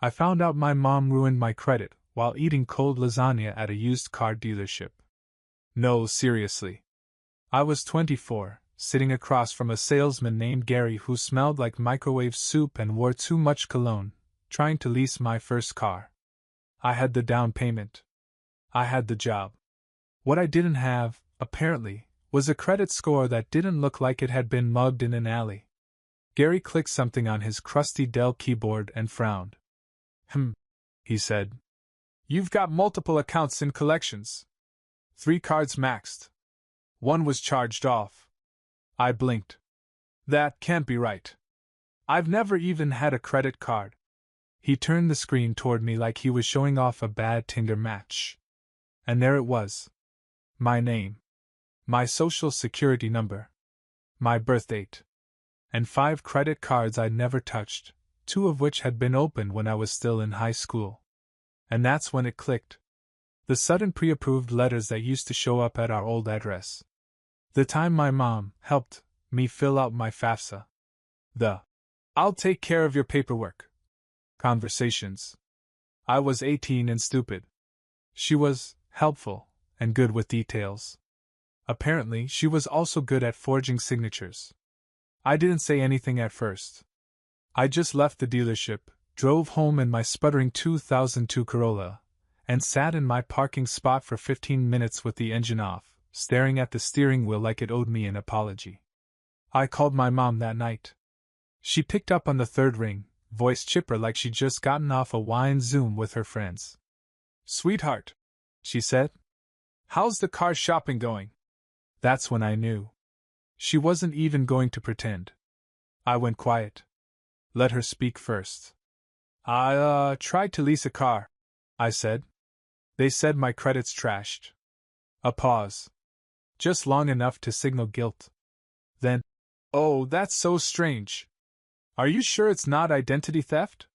I found out my mom ruined my credit while eating cold lasagna at a used car dealership. No, seriously. I was 24, sitting across from a salesman named Gary who smelled like microwave soup and wore too much cologne, trying to lease my first car. I had the down payment. I had the job. What I didn't have, apparently, was a credit score that didn't look like it had been mugged in an alley. Gary clicked something on his crusty Dell keyboard and frowned. He said. You've got multiple accounts in collections. 3 cards maxed. 1 was charged off. I blinked. That can't be right. I've never even had a credit card. He turned the screen toward me like he was showing off a bad Tinder match. And there it was. My name. My social security number. My birth date. And 5 credit cards I'd never touched, 2 of which had been opened when I was still in high school. And that's when it clicked. The sudden pre-approved letters that used to show up at our old address. The time my mom helped me fill out my FAFSA. The "I'll take care of your paperwork" conversations. I was 18 and stupid. She was helpful and good with details. Apparently, she was also good at forging signatures. I didn't say anything at first. I just left the dealership, drove home in my sputtering 2002 Corolla, and sat in my parking spot for 15 minutes with the engine off, staring at the steering wheel like it owed me an apology. I called my mom that night. She picked up on the 3rd ring, voice chipper like she'd just gotten off a wine Zoom with her friends. "Sweetheart," she said. "How's the car shopping going?" That's when I knew. She wasn't even going to pretend. I went quiet. Let her speak first. "I tried to lease a car," I said. "They said my credit's trashed." A pause. Just long enough to signal guilt. Then, "Oh, that's so strange. Are you sure it's not identity theft?"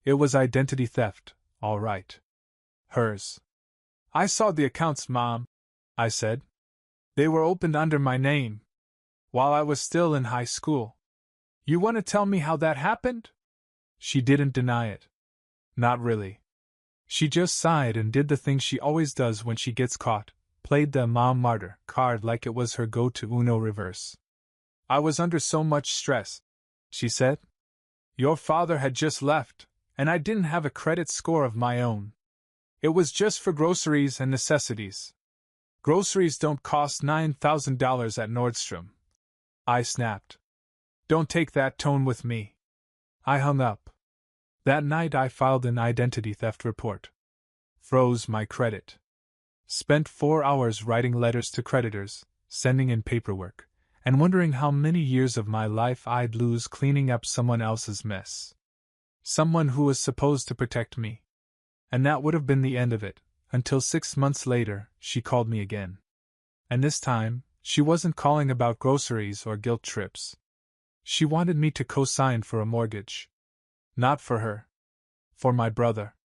It was identity theft, all right. Hers. "I saw the accounts, Mom," I said. "They were opened under my name. While I was still in high school. You want to tell me how that happened?" She didn't deny it. Not really. She just sighed and did the thing she always does when she gets caught, played the mom martyr card like it was her go-to Uno reverse. "I was under so much stress," she said. "Your father had just left, and I didn't have a credit score of my own. It was just for groceries and necessities. Groceries don't cost $9,000 at Nordstrom." I snapped. "Don't take that tone with me." I hung up. That night I filed an identity theft report. Froze my credit. Spent 4 hours writing letters to creditors, sending in paperwork, and wondering how many years of my life I'd lose cleaning up someone else's mess. Someone who was supposed to protect me. And that would have been the end of it, until 6 months later, she called me again. And this time, she wasn't calling about groceries or guilt trips. She wanted me to co-sign for a mortgage. Not for her. For my brother.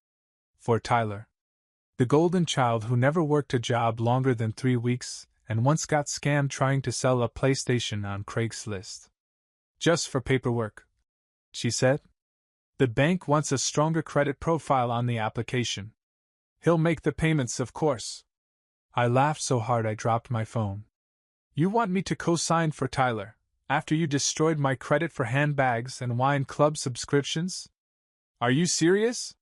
For Tyler. The golden child who never worked a job longer than 3 weeks and once got scammed trying to sell a PlayStation on Craigslist. "Just for paperwork," she said. "The bank wants a stronger credit profile on the application. He'll make the payments, of course." I laughed so hard I dropped my phone. "You want me to co-sign for Tyler, after you destroyed my credit for handbags and wine club subscriptions? Are you serious?"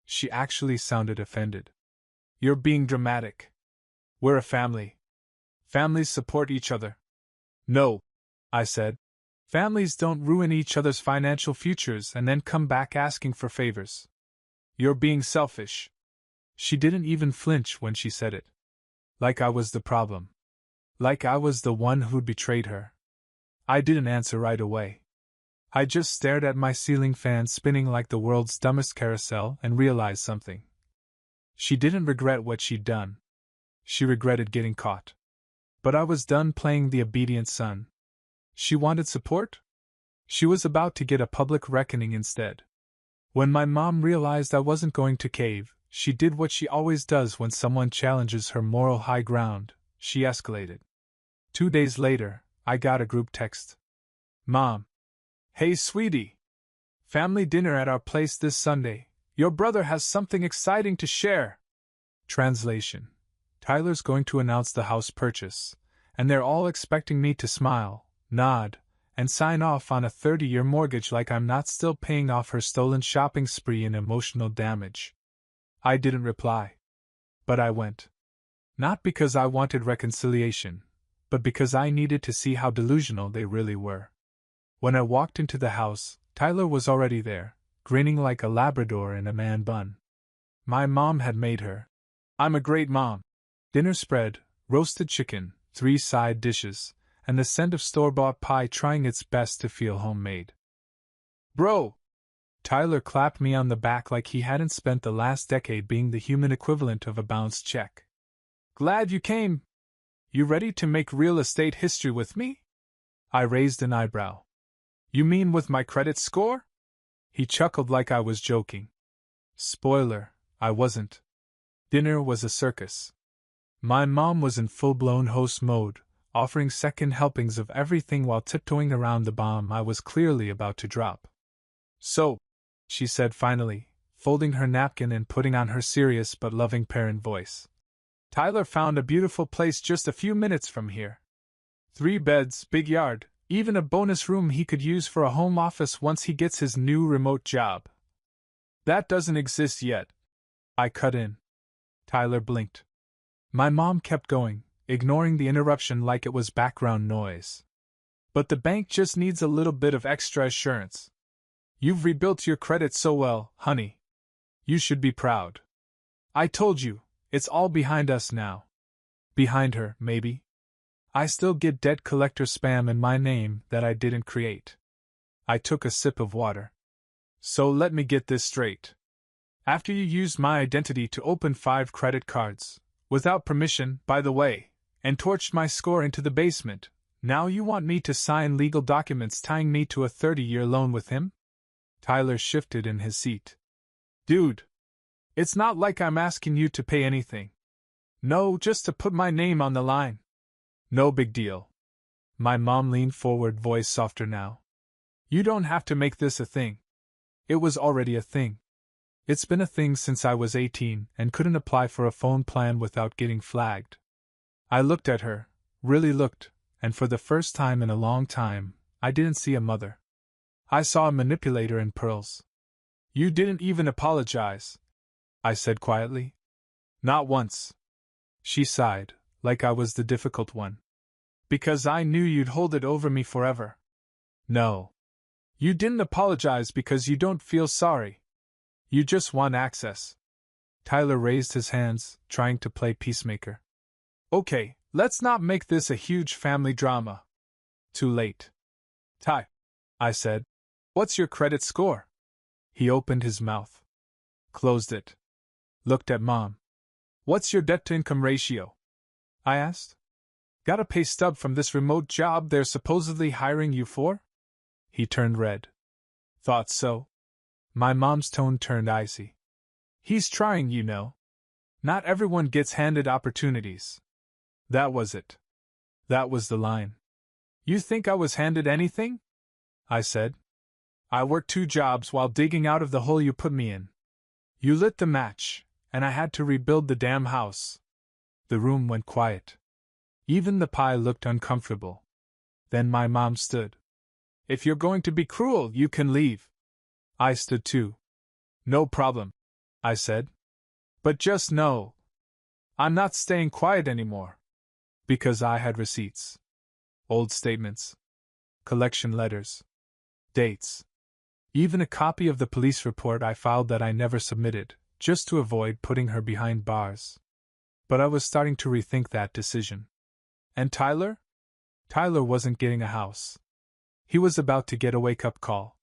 She actually sounded offended. "You're being dramatic. We're a family. Families support each other." "No," I said. "Families don't ruin each other's financial futures and then come back asking for favors. You're being selfish." She didn't even flinch when she said it. Like I was the problem. Like I was the one who'd betrayed her. I didn't answer right away. I just stared at my ceiling fan spinning like the world's dumbest carousel and realized something. She didn't regret what she'd done. She regretted getting caught. But I was done playing the obedient son. She wanted support? She was about to get a public reckoning instead. When my mom realized I wasn't going to cave, she did what she always does when someone challenges her moral high ground. She escalated. 2 days later, I got a group text. "Mom. Hey sweetie. Family dinner at our place this Sunday. Your brother has something exciting to share. Translation: Tyler's going to announce the house purchase, and they're all expecting me to smile, nod, and sign off on a 30-year mortgage like I'm not still paying off her stolen shopping spree and emotional damage. I didn't reply. But I went. Not because I wanted reconciliation, but because I needed to see how delusional they really were. When I walked into the house, Tyler was already there, grinning like a Labrador in a man bun. My mom had made her. I'm a great mom. Dinner spread, roasted chicken, 3 side dishes, and the scent of store-bought pie trying its best to feel homemade. Bro! Tyler clapped me on the back like he hadn't spent the last decade being the human equivalent of a bounced check. Glad you came. You ready to make real estate history with me? I raised an eyebrow. You mean with my credit score? He chuckled like I was joking. Spoiler, I wasn't. Dinner was a circus. My mom was in full-blown host mode, offering second helpings of everything while tiptoeing around the bomb I was clearly about to drop. So, she said finally, folding her napkin and putting on her serious but loving parent voice. Tyler found a beautiful place just a few minutes from here. 3 beds, big yard, even a bonus room he could use for a home office once he gets his new remote job. That doesn't exist yet. I cut in. Tyler blinked. My mom kept going, ignoring the interruption like it was background noise. But the bank just needs a little bit of extra assurance. You've rebuilt your credit so well, honey. You should be proud. I told you, it's all behind us now. Behind her, maybe. I still get debt collector spam in my name that I didn't create. I took a sip of water. So let me get this straight. After you used my identity to open 5 credit cards, without permission, by the way, and torched my score into the basement, now you want me to sign legal documents tying me to a 30-year loan with him? Tyler shifted in his seat. Dude, it's not like I'm asking you to pay anything. No, just to put my name on the line. No big deal. My mom leaned forward, voice softer now. You don't have to make this a thing. It was already a thing. It's been a thing since I was 18 and couldn't apply for a phone plan without getting flagged. I looked at her, really looked, and for the first time in a long time, I didn't see a mother. I saw a manipulator in pearls. You didn't even apologize, I said quietly. Not once. She sighed, like I was the difficult one. Because I knew you'd hold it over me forever. No. You didn't apologize because you don't feel sorry. You just want access. Tyler raised his hands, trying to play peacemaker. Okay, let's not make this a huge family drama. Too late. Ty, I said. What's your credit score? He opened his mouth. Closed it. Looked at Mom. What's your debt-to-income ratio? I asked. Got a pay stub from this remote job they're supposedly hiring you for? He turned red. Thought so. My mom's tone turned icy. He's trying, you know. Not everyone gets handed opportunities. That was it. That was the line. You think I was handed anything? I said. I worked 2 jobs while digging out of the hole you put me in. You lit the match, and I had to rebuild the damn house. The room went quiet. Even the pie looked uncomfortable. Then my mom stood. If you're going to be cruel, you can leave. I stood too. No problem, I said. But just know, I'm not staying quiet anymore. Because I had receipts. Old statements. Collection letters. Dates. Even a copy of the police report I filed that I never submitted, just to avoid putting her behind bars. But I was starting to rethink that decision. And Tyler? Tyler wasn't getting a house. He was about to get a wake-up call.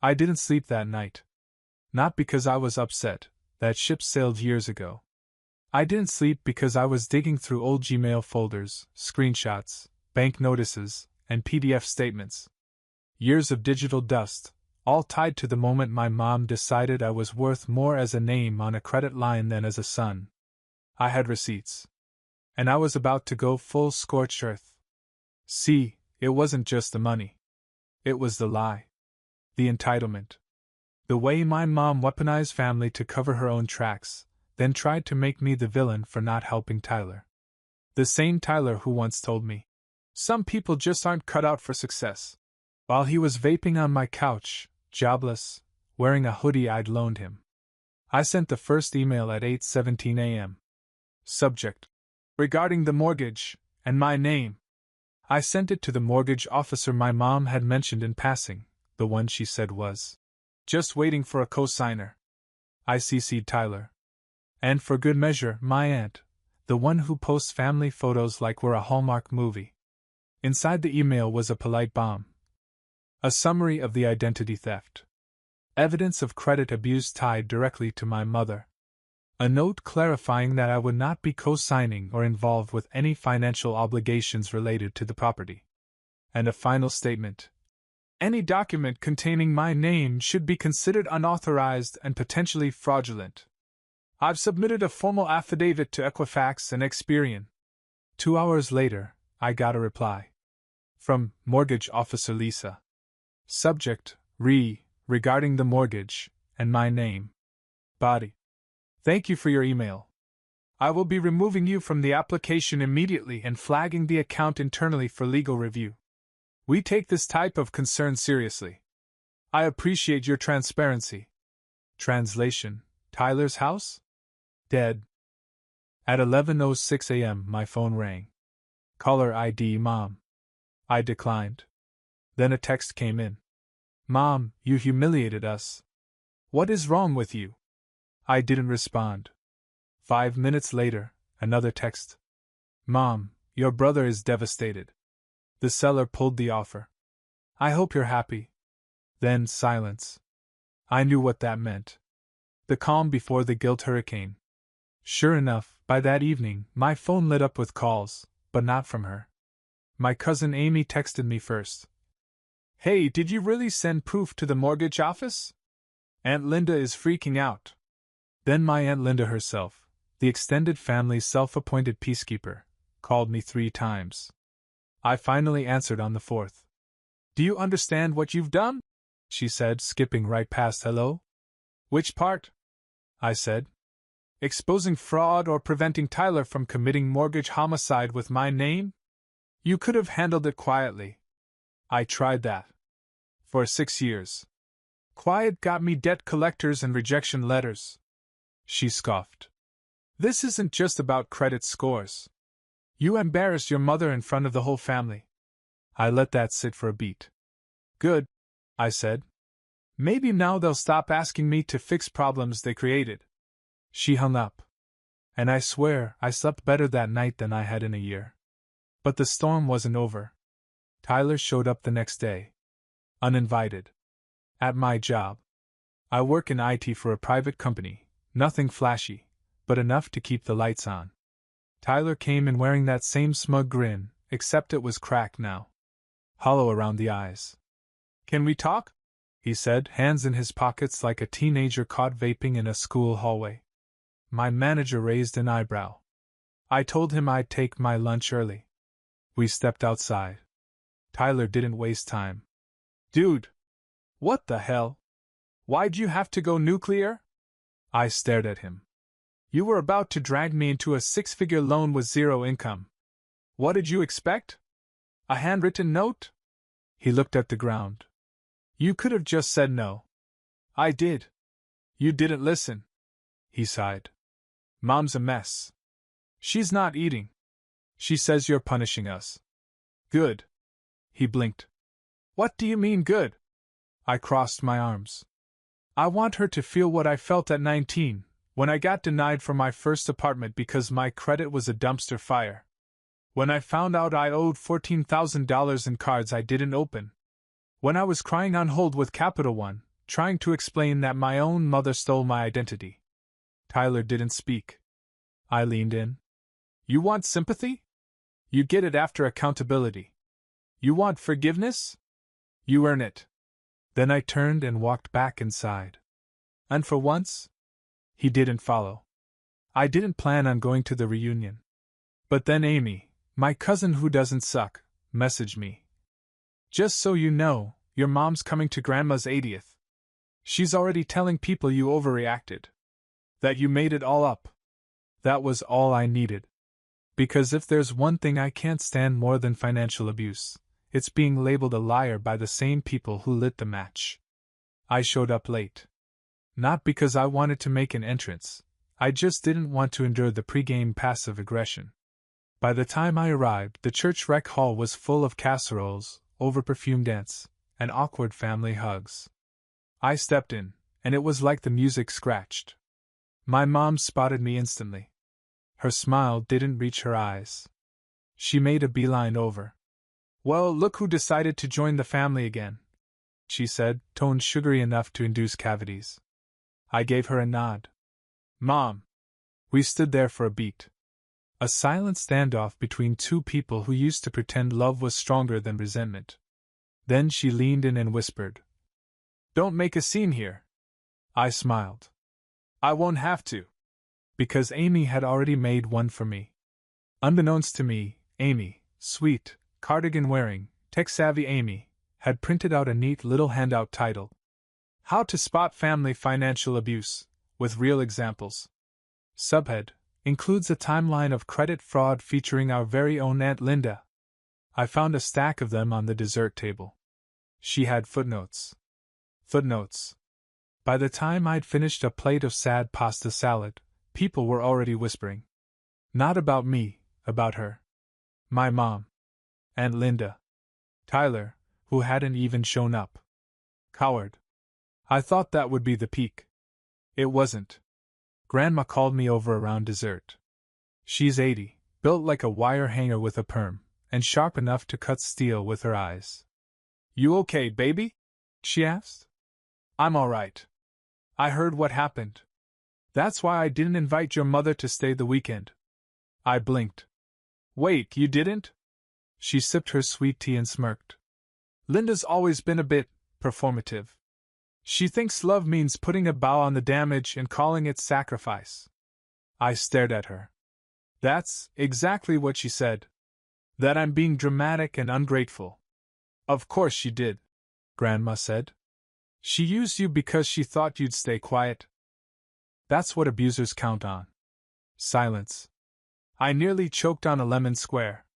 I didn't sleep that night. Not because I was upset, that ship sailed years ago. I didn't sleep because I was digging through old Gmail folders, screenshots, bank notices, and PDF statements. Years of digital dust, all tied to the moment my mom decided I was worth more as a name on a credit line than as a son. I had receipts. And I was about to go full scorched earth. See, it wasn't just the money. It was the lie. The entitlement. The way my mom weaponized family to cover her own tracks, then tried to make me the villain for not helping Tyler. The same Tyler who once told me, "Some people just aren't cut out for success," while he was vaping on my couch, jobless, wearing a hoodie I'd loaned him. I sent the first email at 8:17 a.m. Subject: regarding the mortgage, and my name. I sent it to the mortgage officer my mom had mentioned in passing, the one she said was just waiting for a co-signer. I CC'd Tyler. And for good measure, my aunt, the one who posts family photos like we're a Hallmark movie. Inside the email was a polite bomb. A summary of the identity theft. Evidence of credit abuse tied directly to my mother. A note clarifying that I would not be co-signing or involved with any financial obligations related to the property. And a final statement. Any document containing my name should be considered unauthorized and potentially fraudulent. I've submitted a formal affidavit to Equifax and Experian. 2 hours later, I got a reply. From Mortgage Officer Lisa. Subject: regarding the mortgage, and my name. Body: thank you for your email. I will be removing you from the application immediately and flagging the account internally for legal review. We take this type of concern seriously. I appreciate your transparency. Translation: Tyler's house? Dead. At 11:06 a.m. my phone rang. Caller ID: Mom. I declined. Then a text came in. Mom, you humiliated us. What is wrong with you? I didn't respond. 5 minutes later, another text. Mom, your brother is devastated. The seller pulled the offer. I hope you're happy. Then silence. I knew what that meant. The calm before the guilt hurricane. Sure enough, by that evening, my phone lit up with calls, but not from her. My cousin Amy texted me first. Hey, did you really send proof to the mortgage office? Aunt Linda is freaking out. Then my Aunt Linda herself, the extended family's self-appointed peacekeeper, called me 3 times. I finally answered on the 4th. Do you understand what you've done? She said, skipping right past hello. Which part? I said. Exposing fraud or preventing Tyler from committing mortgage homicide with my name? You could have handled it quietly. I tried that. For 6 years. Quiet got me debt collectors and rejection letters. She scoffed. This isn't just about credit scores. You embarrassed your mother in front of the whole family. I let that sit for a beat. Good, I said. Maybe now they'll stop asking me to fix problems they created. She hung up. And I swear I slept better that night than I had in a year. But the storm wasn't over. Tyler showed up the next day. Uninvited. At my job. I work in IT for a private company, nothing flashy, but enough to keep the lights on. Tyler came in wearing that same smug grin, except it was cracked now. Hollow around the eyes. Can we talk? He said, hands in his pockets like a teenager caught vaping in a school hallway. My manager raised an eyebrow. I told him I'd take my lunch early. We stepped outside. Tyler didn't waste time. Dude! What the hell? Why'd you have to go nuclear? I stared at him. You were about to drag me into a 6-figure loan with 0 income. What did you expect? A handwritten note? He looked at the ground. You could have just said no. I did. You didn't listen. He sighed. Mom's a mess. She's not eating. She says you're punishing us. Good. He blinked. What do you mean good? I crossed my arms. I want her to feel what I felt at 19, when I got denied for my first apartment because my credit was a dumpster fire. When I found out I owed $14,000 in cards I didn't open. When I was crying on hold with Capital One, trying to explain that my own mother stole my identity. Tyler didn't speak. I leaned in. You want sympathy? You get it after accountability. You want forgiveness? You earn it. Then I turned and walked back inside. And for once, he didn't follow. I didn't plan on going to the reunion. But then Amy, my cousin who doesn't suck, messaged me. Just so you know, your mom's coming to Grandma's 80th. She's already telling people you overreacted. That you made it all up. That was all I needed. Because if there's one thing I can't stand more than financial abuse, it's being labeled a liar by the same people who lit the match. I showed up late. Not because I wanted to make an entrance, I just didn't want to endure the pregame passive aggression. By the time I arrived, the church rec hall was full of casseroles, over-perfumed ants, and awkward family hugs. I stepped in, and it was like the music scratched. My mom spotted me instantly. Her smile didn't reach her eyes. She made a beeline over. "Well, look who decided to join the family again," she said, tone sugary enough to induce cavities. I gave her a nod. "Mom." We stood there for a beat. A silent standoff between two people who used to pretend love was stronger than resentment. Then she leaned in and whispered, "Don't make a scene here." I smiled. "I won't have to." Because Amy had already made one for me. Unbeknownst to me, Amy, sweet, cardigan-wearing, tech-savvy Amy, had printed out a neat little handout titled, "How to Spot Family Financial Abuse, with Real Examples." Subhead, includes a timeline of credit fraud featuring our very own Aunt Linda. I found a stack of them on the dessert table. She had footnotes. Footnotes. By the time I'd finished a plate of sad pasta salad, people were already whispering. Not about me, about her. My mom. Aunt Linda. Tyler, who hadn't even shown up. Coward. I thought that would be the peak. It wasn't. Grandma called me over around dessert. She's 80, built like a wire hanger with a perm, and sharp enough to cut steel with her eyes. "You okay, baby?" she asked. "I'm all right. I heard what happened. That's why I didn't invite your mother to stay the weekend." I blinked. "Wait, you didn't?" She sipped her sweet tea and smirked. "Linda's always been a bit performative. She thinks love means putting a bow on the damage and calling it sacrifice." I stared at her. "That's exactly what she said. That I'm being dramatic and ungrateful." "Of course she did," Grandma said. "She used you because she thought you'd stay quiet. That's what abusers count on." Silence. I nearly choked on a lemon square.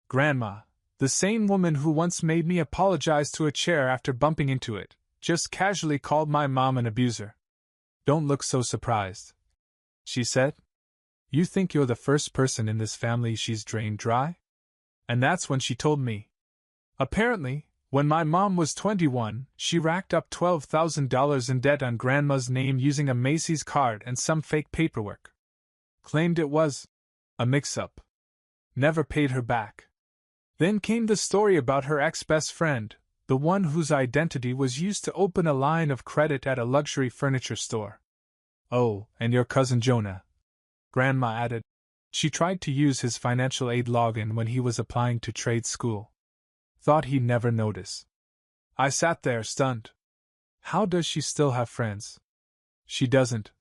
Grandma, the same woman who once made me apologize to a chair after bumping into it, just casually called my mom an abuser. "Don't look so surprised," she said. "You think you're the first person in this family she's drained dry?" And that's when she told me. Apparently, when my mom was 21, she racked up $12,000 in debt on Grandma's name using a Macy's card and some fake paperwork. Claimed it was a mix-up. Never paid her back. Then came the story about her ex-best friend, the one whose identity was used to open a line of credit at a luxury furniture store. "Oh, and your cousin Jonah," Grandma added. "She tried to use his financial aid login when he was applying to trade school. Thought he'd never notice." I sat there stunned. "How does she still have friends?" "She doesn't,"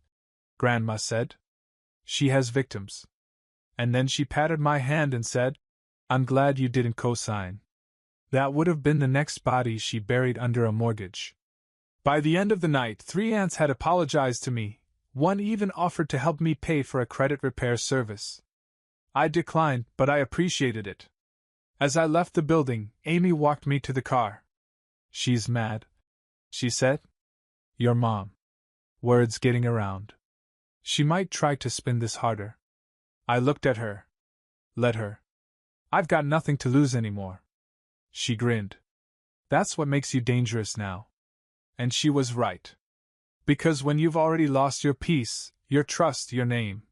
Grandma said. "She has victims." And then she patted my hand and said, "I'm glad you didn't co-sign. That would have been the next body she buried under a mortgage." By the end of the night, 3 aunts had apologized to me. One even offered to help me pay for a credit repair service. I declined, but I appreciated it. As I left the building, Amy walked me to the car. "She's mad," she said. "Your mom." Words getting around. "She might try to spin this harder." I looked at her. "Let her. I've got nothing to lose anymore." She grinned. "That's what makes you dangerous now." And she was right. Because when you've already lost your peace, your trust, your name,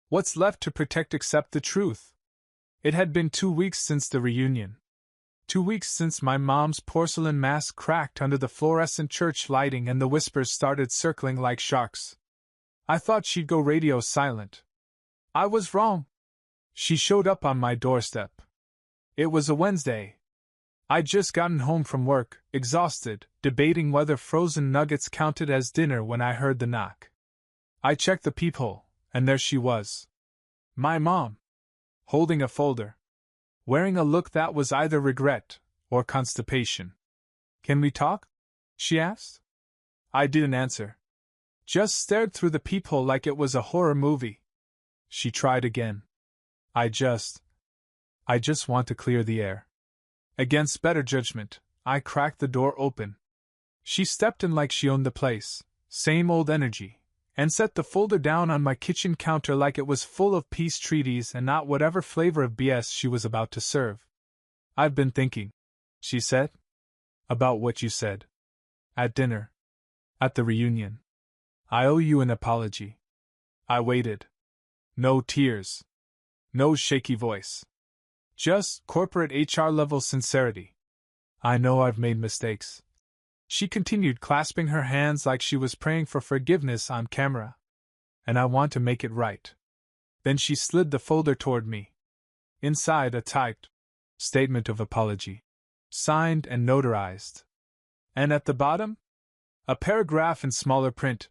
what's left to protect except the truth? It had been 2 weeks since the reunion. 2 weeks since my mom's porcelain mask cracked under the fluorescent church lighting and the whispers started circling like sharks. I thought she'd go radio silent. I was wrong. She showed up on my doorstep. It was a Wednesday. I'd just gotten home from work, exhausted, debating whether frozen nuggets counted as dinner when I heard the knock. I checked the peephole, and there she was. My mom. Holding a folder. Wearing a look that was either regret or constipation. "Can we talk?" she asked. I didn't answer. Just stared through the peephole like it was a horror movie. She tried again. I just want to clear the air. Against better judgment, I cracked the door open. She stepped in like she owned the place, same old energy, and set the folder down on my kitchen counter like it was full of peace treaties and not whatever flavor of BS she was about to serve. I've been thinking, she said. About what you said. At dinner. At the reunion. I owe you an apology. I waited. No tears. No shaky voice. Just corporate HR level sincerity. I know I've made mistakes. She continued, clasping her hands like she was praying for forgiveness on camera. And I want to make it right. Then she slid the folder toward me. Inside, a typed statement of apology. Signed and notarized. And at the bottom? A paragraph in smaller print.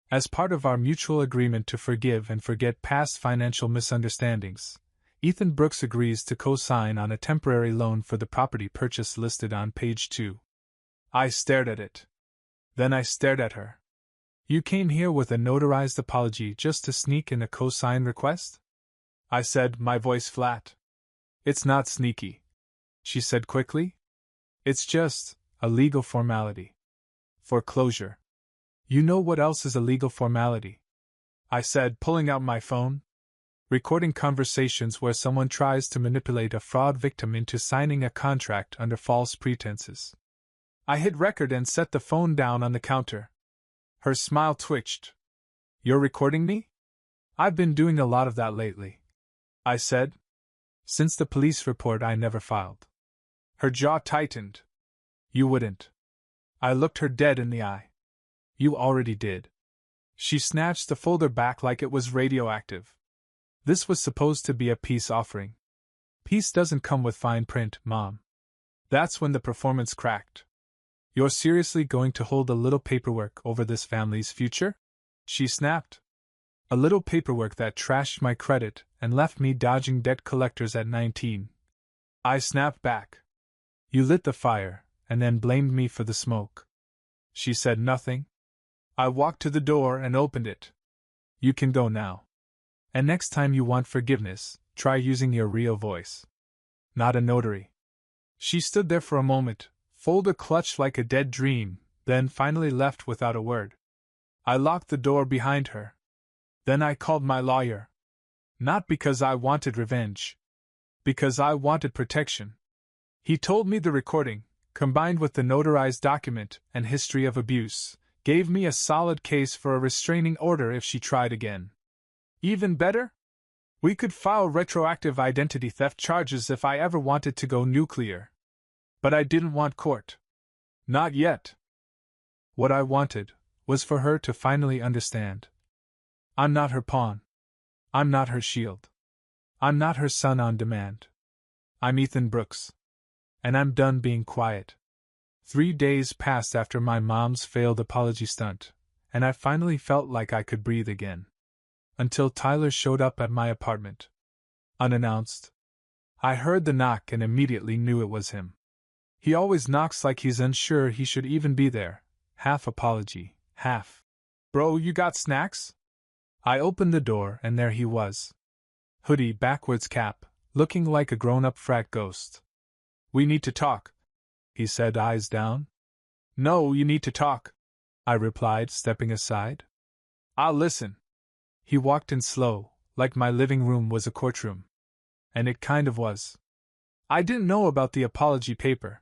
As part of our mutual agreement to forgive and forget past financial misunderstandings, Ethan Brooks agrees to co-sign on a temporary loan for the property purchase listed on page 2. I stared at it. Then I stared at her. You came here with a notarized apology just to sneak in a co-sign request? I said, my voice flat. It's not sneaky, she said quickly. It's just a legal formality. Foreclosure. You know what else is a legal formality? I said, pulling out my phone. Recording conversations where someone tries to manipulate a fraud victim into signing a contract under false pretenses. I hit record and set the phone down on the counter. Her smile twitched. You're recording me? I've been doing a lot of that lately, I said. Since the police report I never filed. Her jaw tightened. You wouldn't. I looked her dead in the eye. You already did. She snatched the folder back like it was radioactive. This was supposed to be a peace offering. Peace doesn't come with fine print, Mom. That's when the performance cracked. You're seriously going to hold a little paperwork over this family's future? She snapped. A little paperwork that trashed my credit and left me dodging debt collectors at 19. I snapped back. You lit the fire, and then blamed me for the smoke. She said nothing. I walked to the door and opened it. You can go now. And next time you want forgiveness, try using your real voice. Not a notary. She stood there for a moment, folder clutched like a dead dream, then finally left without a word. I locked the door behind her. Then I called my lawyer. Not because I wanted revenge. Because I wanted protection. He told me the recording, combined with the notarized document and history of abuse, gave me a solid case for a restraining order if she tried again. Even better? We could file retroactive identity theft charges if I ever wanted to go nuclear. But I didn't want court. Not yet. What I wanted was for her to finally understand. I'm not her pawn. I'm not her shield. I'm not her son on demand. I'm Ethan Brooks. And I'm done being quiet. 3 days passed after my mom's failed apology stunt, and I finally felt like I could breathe again. Until Tyler showed up at my apartment. Unannounced. I heard the knock and immediately knew it was him. He always knocks like he's unsure he should even be there. Half apology, half. Bro, you got snacks? I opened the door and there he was. Hoodie, backwards cap, looking like a grown-up frat ghost. We need to talk, he said, eyes down. No, you need to talk, I replied, stepping aside. I'll listen. He walked in slow, like my living room was a courtroom. And it kind of was. I didn't know about the apology paper.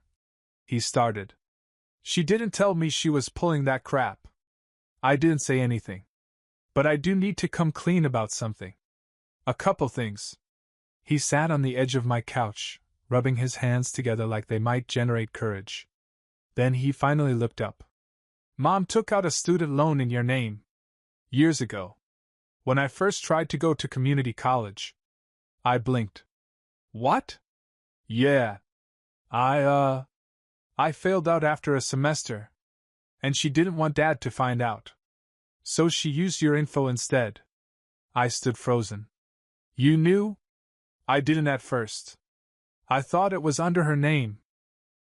He started. She didn't tell me she was pulling that crap. I didn't say anything. But I do need to come clean about something. A couple things. He sat on the edge of my couch, rubbing his hands together like they might generate courage. Then he finally looked up. Mom took out a student loan in your name. Years ago. When I first tried to go to community college. I blinked. What? Yeah. I failed out after a semester. And she didn't want Dad to find out. So she used your info instead. I stood frozen. You knew? I didn't at first. I thought it was under her name.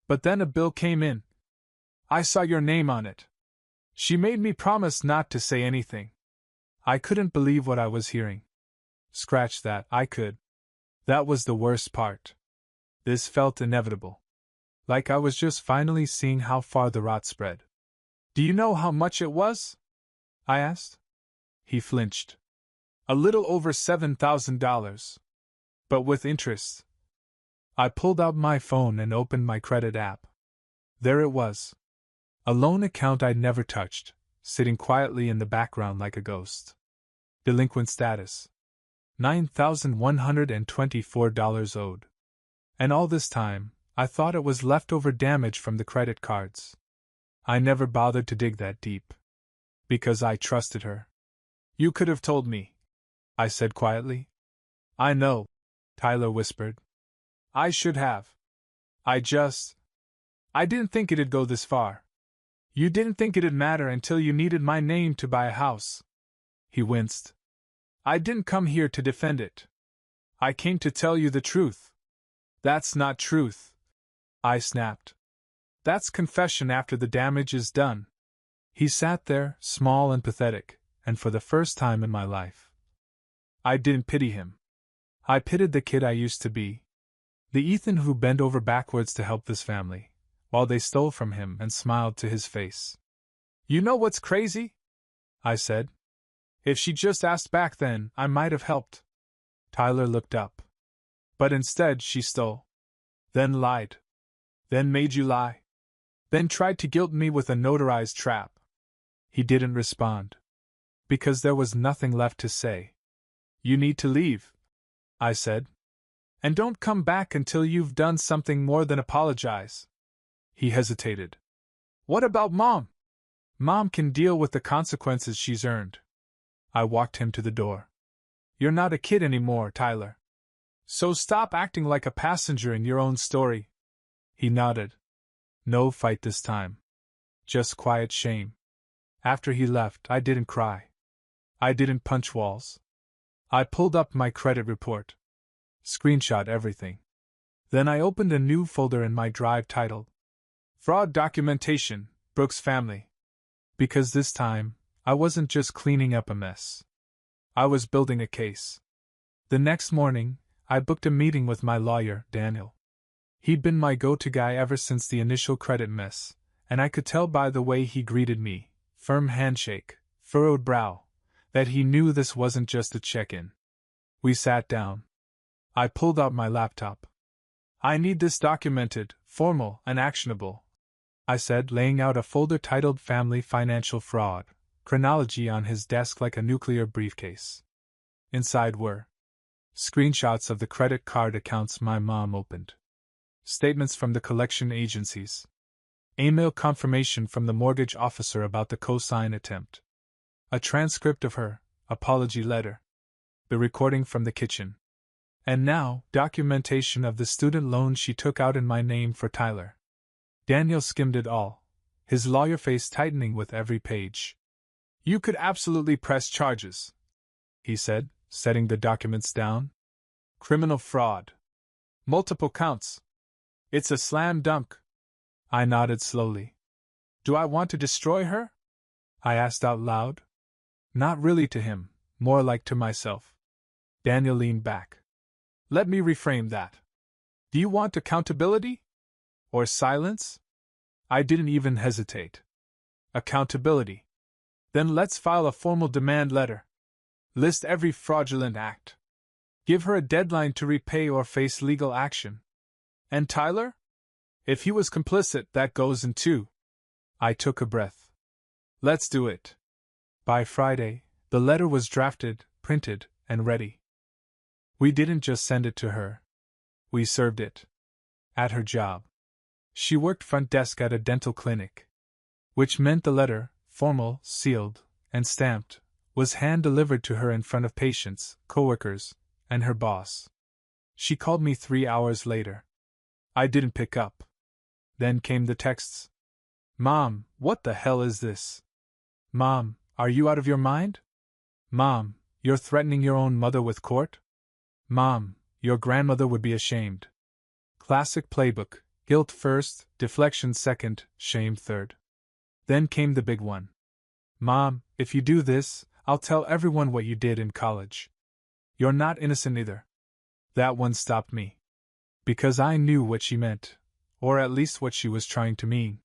But then a bill came in. I saw your name on it. She made me promise not to say anything. I couldn't believe what I was hearing. Scratch that, I could. That was the worst part. This felt inevitable. Like I was just finally seeing how far the rot spread. Do you know how much it was? I asked. He flinched. A little over $7,000. But with interest. I pulled out my phone and opened my credit app. There it was. A loan account I'd never touched, sitting quietly in the background like a ghost. Delinquent status. $9,124 owed. And all this time, I thought it was leftover damage from the credit cards. I never bothered to dig that deep. Because I trusted her. You could have told me, I said quietly. I know, Tyler whispered. I should have. I didn't think it'd go this far. You didn't think it'd matter until you needed my name to buy a house. He winced. I didn't come here to defend it. I came to tell you the truth. That's not truth, I snapped. That's confession after the damage is done. He sat there, small and pathetic, and for the first time in my life, I didn't pity him. I pitied the kid I used to be. The Ethan who bent over backwards to help this family, while they stole from him and smiled to his face. You know what's crazy? I said. If she just asked back then, I might have helped. Tyler looked up. But instead she stole. Then lied. Then made you lie. Then tried to guilt me with a notarized trap. He didn't respond. Because there was nothing left to say. You need to leave, I said. And don't come back until you've done something more than apologize. He hesitated. What about Mom? Mom can deal with the consequences she's earned. I walked him to the door. You're not a kid anymore, Tyler. So stop acting like a passenger in your own story. He nodded. No fight this time. Just quiet shame. After he left, I didn't cry. I didn't punch walls. I pulled up my credit report. Screenshot everything. Then I opened a new folder in my drive titled Fraud Documentation, Brooks Family. Because this time, I wasn't just cleaning up a mess. I was building a case. The next morning, I booked a meeting with my lawyer, Daniel. He'd been my go-to guy ever since the initial credit mess, and I could tell by the way he greeted me, firm handshake, furrowed brow, that he knew this wasn't just a check-in. We sat down. I pulled out my laptop. I need this documented, formal, and actionable, I said, laying out a folder titled Family Financial Fraud, chronology on his desk like a nuclear briefcase. Inside were screenshots of the credit card accounts my mom opened, statements from the collection agencies, email confirmation from the mortgage officer about the cosign attempt, a transcript of her apology letter, the recording from the kitchen, and now documentation of the student loan she took out in my name for Tyler. Daniel skimmed it all, his lawyer face tightening with every page. You could absolutely press charges, he said, setting the documents down. Criminal fraud. Multiple counts. It's a slam dunk. I nodded slowly. Do I want to destroy her? I asked out loud. Not really to him, more like to myself. Daniel leaned back. Let me reframe that. Do you want accountability? Or silence? I didn't even hesitate. Accountability. Then let's file a formal demand letter. List every fraudulent act. Give her a deadline to repay or face legal action. And Tyler? If he was complicit, that goes in too. I took a breath. Let's do it. By Friday, the letter was drafted, printed, and ready. We didn't just send it to her. We served it. At her job. She worked front desk at a dental clinic. Which meant the letter, formal, sealed, and stamped, was hand-delivered to her in front of patients, coworkers, and her boss. She called me 3 hours later. I didn't pick up. Then came the texts. Mom, what the hell is this? Mom, are you out of your mind? Mom, you're threatening your own mother with court? Mom, your grandmother would be ashamed. Classic playbook, guilt first, deflection second, shame third. Then came the big one. Mom, if you do this, I'll tell everyone what you did in college. You're not innocent either. That one stopped me. Because I knew what she meant, or at least what she was trying to mean.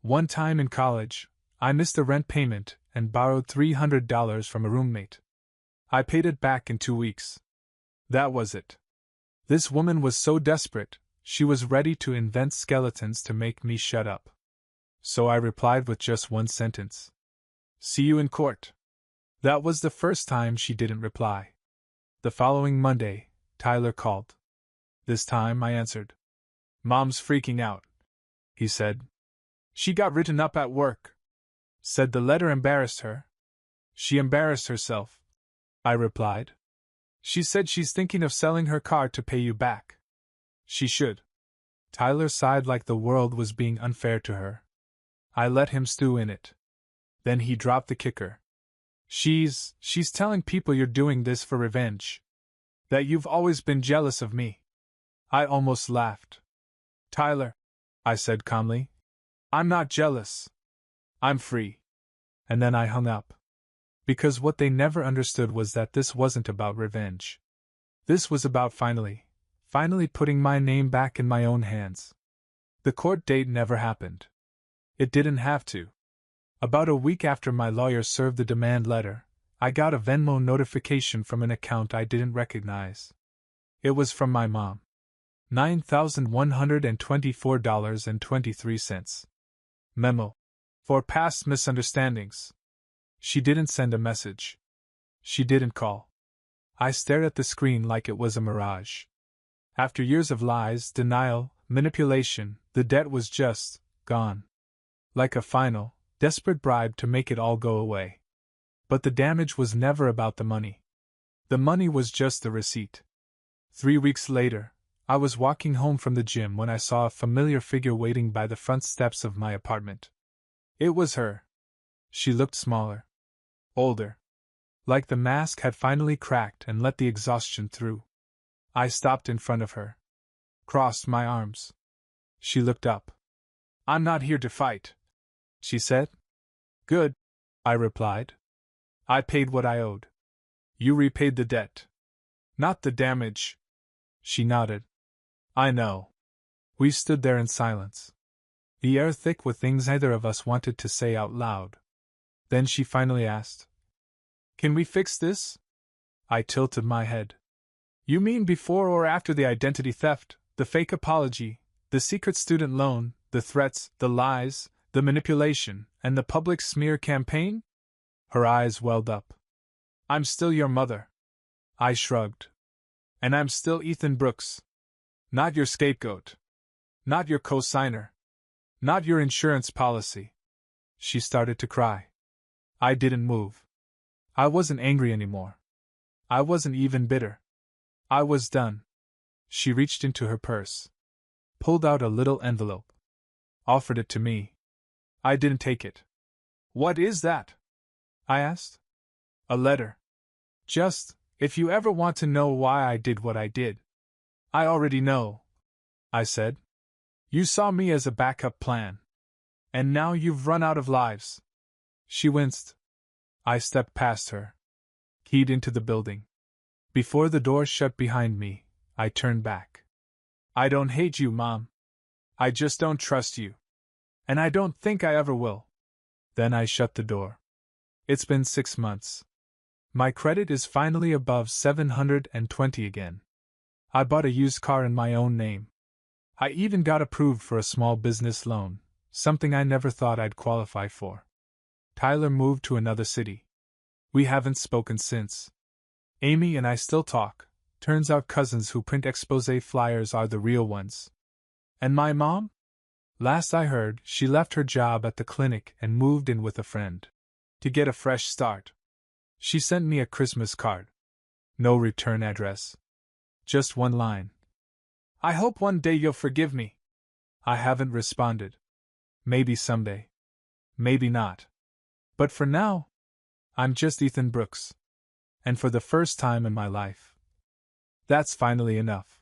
One time in college, I missed a rent payment and borrowed $300 from a roommate. I paid it back in 2 weeks. That was it. This woman was so desperate, she was ready to invent skeletons to make me shut up. So I replied with just one sentence. See you in court. That was the first time she didn't reply. The following Monday, Tyler called. This time I answered. Mom's freaking out, he said. She got written up at work. Said the letter embarrassed her. She embarrassed herself, I replied. She said she's thinking of selling her car to pay you back. She should. Tyler sighed like the world was being unfair to her. I let him stew in it. Then he dropped the kicker. She's telling people you're doing this for revenge. That you've always been jealous of me. I almost laughed. Tyler, I said calmly, I'm not jealous. I'm free. And then I hung up. Because what they never understood was that this wasn't about revenge. This was about finally putting my name back in my own hands. The court date never happened. It didn't have to. About a week after my lawyer served the demand letter, I got a Venmo notification from an account I didn't recognize. It was from my mom. $9,124.23. Memo. For past misunderstandings. She didn't send a message. She didn't call. I stared at the screen like it was a mirage. After years of lies, denial, manipulation, the debt was just gone. Like a final, desperate bribe to make it all go away. But the damage was never about the money. The money was just the receipt. 3 weeks later, I was walking home from the gym when I saw a familiar figure waiting by the front steps of my apartment. It was her. She looked smaller. Older. Like the mask had finally cracked and let the exhaustion through. I stopped in front of her. Crossed my arms. She looked up. I'm not here to fight, she said. Good, I replied. I paid what I owed. You repaid the debt. Not the damage. She nodded. I know. We stood there in silence. The air thick with things neither of us wanted to say out loud. Then she finally asked, Can we fix this? I tilted my head. You mean before or after the identity theft, the fake apology, the secret student loan, the threats, the lies, the manipulation, and the public smear campaign? Her eyes welled up. I'm still your mother. I shrugged. And I'm still Ethan Brooks. Not your scapegoat. Not your co-signer. Not your insurance policy. She started to cry. I didn't move. I wasn't angry anymore. I wasn't even bitter. I was done. She reached into her purse. Pulled out a little envelope. Offered it to me. I didn't take it. What is that? I asked. A letter. Just, if you ever want to know why I did what I did. I already know, I said. You saw me as a backup plan. And now you've run out of lives. She winced. I stepped past her. Keyed into the building. Before the door shut behind me, I turned back. I don't hate you, Mom. I just don't trust you. And I don't think I ever will. Then I shut the door. It's been 6 months. My credit is finally above 720 again. I bought a used car in my own name. I even got approved for a small business loan, something I never thought I'd qualify for. Tyler moved to another city. We haven't spoken since. Amy and I still talk. Turns out cousins who print exposé flyers are the real ones. And my mom? Last I heard, she left her job at the clinic and moved in with a friend. To get a fresh start. She sent me a Christmas card. No return address. Just one line. I hope one day you'll forgive me. I haven't responded. Maybe someday. Maybe not. But for now, I'm just Ethan Brooks. And for the first time in my life, that's finally enough.